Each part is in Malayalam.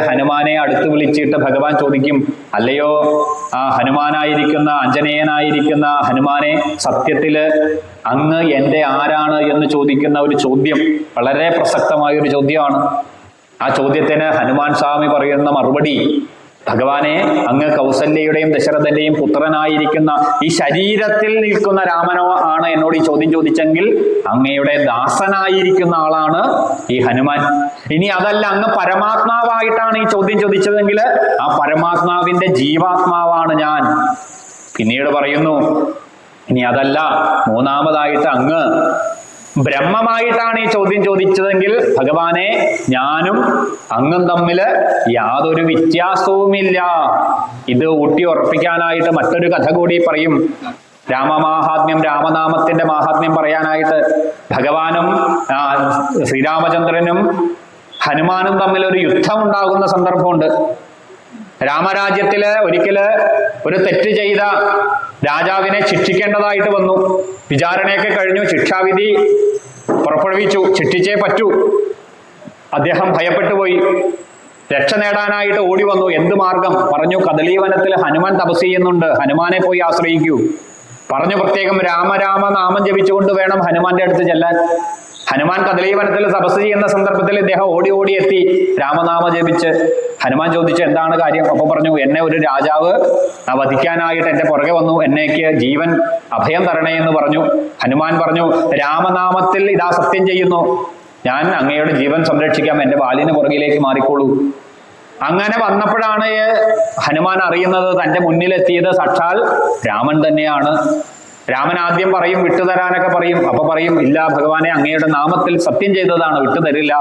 ഹനുമാനെ അടുത്ത് വിളിച്ചിട്ട് ഭഗവാൻ ചോദിക്കും, അല്ലയോ ആ ഹനുമാനായിരിക്കുന്ന അഞ്ജനേയനായിരിക്കുന്ന ഹനുമാനെ, സത്യത്തില് അങ്ങ് എൻ്റെ ആരാണ് എന്ന് ചോദിക്കുന്ന ഒരു ചോദ്യം വളരെ പ്രസക്തമായ ഒരു ചോദ്യമാണ്. ആ ചോദ്യത്തിന് ഹനുമാൻ സ്വാമി പറയുന്ന മറുപടി, ഭഗവാനെ, അങ്ങ് കൗസല്യയുടെയും ദശരഥന്റെയും പുത്രനായിരിക്കുന്ന ഈ ശരീരത്തിൽ നിൽക്കുന്ന രാമനോ ആണ് എന്നോട് ഈ ചോദ്യം ചോദിച്ചെങ്കിൽ അങ്ങയുടെ ദാസനായിരിക്കുന്ന ആളാണ് ഈ ഹനുമാൻ. ഇനി അതല്ല, അങ്ങ് പരമാത്മാവായിട്ടാണ് ഈ ചോദ്യം ചോദിച്ചതെങ്കിൽ ആ പരമാത്മാവിന്റെ ജീവാത്മാവാണ് ഞാൻ. പിന്നീട് പറയുന്നു, ഇനി അതല്ല, മൂന്നാമതായിട്ട് അങ്ങ് ബ്രഹ്മമായിട്ടാണ് ഈ ചോദ്യം ചോദിച്ചതെങ്കിൽ ഭഗവാനെ, ഞാനും അങ്ങും തമ്മിൽ യാതൊരു വ്യത്യാസവുമില്ല. ഇത് ഊട്ടി ഉറപ്പിക്കാനായിട്ട് മറ്റൊരു കഥ കൂടി പറയും. രാമമാഹാത്മ്യം, രാമനാമത്തിന്റെ മാഹാത്മ്യം പറയാനായിട്ട് ഭഗവാനും ശ്രീരാമചന്ദ്രനും ഹനുമാനും തമ്മിൽ ഒരു യുദ്ധം ഉണ്ടാകുന്ന സന്ദർഭമുണ്ട്. രാമരാജ്യത്തില് ഒരിക്കല് ഒരു തെറ്റ് ചെയ്ത രാജാവിനെ ശിക്ഷിക്കേണ്ടതായിട്ട് വന്നു. വിചാരണയൊക്കെ കഴിഞ്ഞു, ശിക്ഷാവിധി പുറപ്പെടുവിച്ചു, ശിക്ഷിച്ചേ പറ്റൂ. അദ്ദേഹം ഭയപ്പെട്ടു പോയി. രക്ഷ നേടാനായിട്ട് ഓടി വന്നു. എന്ത് മാർഗം? പറഞ്ഞു, കദളീവനത്തിൽ ഹനുമാൻ തപസ് ചെയ്യുന്നുണ്ട്, ഹനുമാനെ പോയി ആശ്രയിക്കൂ. പറഞ്ഞു പ്രത്യേകം രാമരാമ നാമം ജപിച്ചുകൊണ്ട് വേണം ഹനുമാന്റെ അടുത്ത് ചെല്ലാൻ. ഹനുമാൻ കദളീവനത്തിൽ തപസ് ചെയ്യുന്ന സന്ദർഭത്തിൽ ഇദ്ദേഹം ഓടി ഓടി എത്തി, രാമനാമ ജപിച്ച്. ഹനുമാൻ ചോദിച്ചു, എന്താണ് കാര്യം? അപ്പൊ പറഞ്ഞു, എന്നെ ഒരു രാജാവ് വധിക്കാനായിട്ട് എന്റെ പുറകെ വന്നു, എന്നേക്ക് ജീവൻ അഭയം തരണേ എന്ന് പറഞ്ഞു. ഹനുമാൻ പറഞ്ഞു, രാമനാമത്തിൽ ഇതാ സത്യം ചെയ്യുന്നു, ഞാൻ അങ്ങയുടെ ജീവൻ സംരക്ഷിക്കാം, എന്റെ ബാലിന് പുറകിലേക്ക് മാറിക്കോളൂ. അങ്ങനെ വന്നപ്പോഴാണ് ഹനുമാൻ അറിയുന്നത് തന്റെ മുന്നിലെത്തിയത് സാക്ഷാൽ രാമൻ തന്നെയാണ്. രാമൻ ആദ്യം പറയും, വിട്ടുതരാനൊക്കെ പറയും. അപ്പൊ പറയും, ഇല്ല ഭഗവാനെ, അങ്ങയുടെ നാമത്തിൽ സത്യം ചെയ്തതാണ്, വിട്ടുതരില്ല.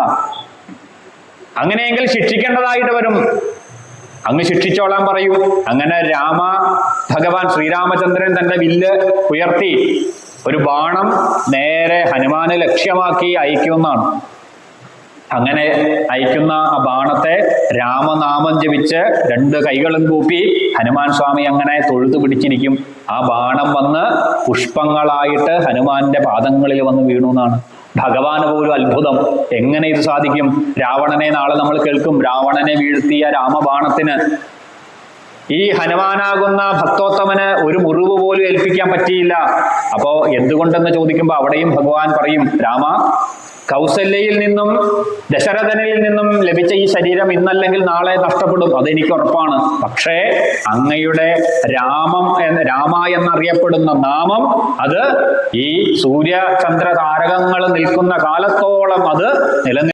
അങ്ങനെയെങ്കിൽ ശിക്ഷിക്കേണ്ടതായിട്ട് വരും, അങ്ങ് ശിക്ഷിച്ചോളാൻ പറയൂ. അങ്ങനെ ഭഗവാൻ ശ്രീരാമചന്ദ്രൻ തന്റെ വില്ല് ഉയർത്തി ഒരു ബാണം നേരെ ഹനുമാനെ ലക്ഷ്യമാക്കി അയക്കുമെന്നാണ്. അങ്ങനെ അയക്കുന്ന ആ ബാണത്തെ രാമനാമം ജപിച്ച് രണ്ട് കൈകളും കൂപ്പി ഹനുമാൻ സ്വാമി അങ്ങനെ തൊഴുതു പിടിച്ചിരിക്കും. ആ ബാണം വന്ന് പുഷ്പങ്ങളായിട്ട് ഹനുമാന്റെ പാദങ്ങളിൽ വന്ന് വീണു എന്നാണ്. ഭഗവാന് പോലും അത്ഭുതം, എങ്ങനെ ഇത് സാധിക്കും? രാവണനെ നാളെ നമ്മൾ കേൾക്കും. രാവണനെ വീഴ്ത്തിയ രാമബാണത്തിന് ഈ ഹനുമാനാകുന്ന ഭക്തോത്തമന് ഒരു മുറിവ് പോലും ഏൽപ്പിക്കാൻ പറ്റിയില്ല. അപ്പോ എന്തുകൊണ്ടെന്ന് ചോദിക്കുമ്പോൾ അവിടെയും ഭഗവാൻ പറയും, രാമ, കൗസല്യയിൽ നിന്നും ദശരഥനിൽ നിന്നും ലഭിച്ച ഈ ശരീരം ഇന്നല്ലെങ്കിൽ നാളെ നഷ്ടപ്പെടും, അതെനിക്ക് ഉറപ്പാണ്. പക്ഷേ അങ്ങയുടെ രാമ എന്നറിയപ്പെടുന്ന നാമം, അത് ഈ സൂര്യചന്ദ്ര താരകങ്ങൾ നിൽക്കുന്ന കാലത്തോളം അത് നിലനിൽക്കും.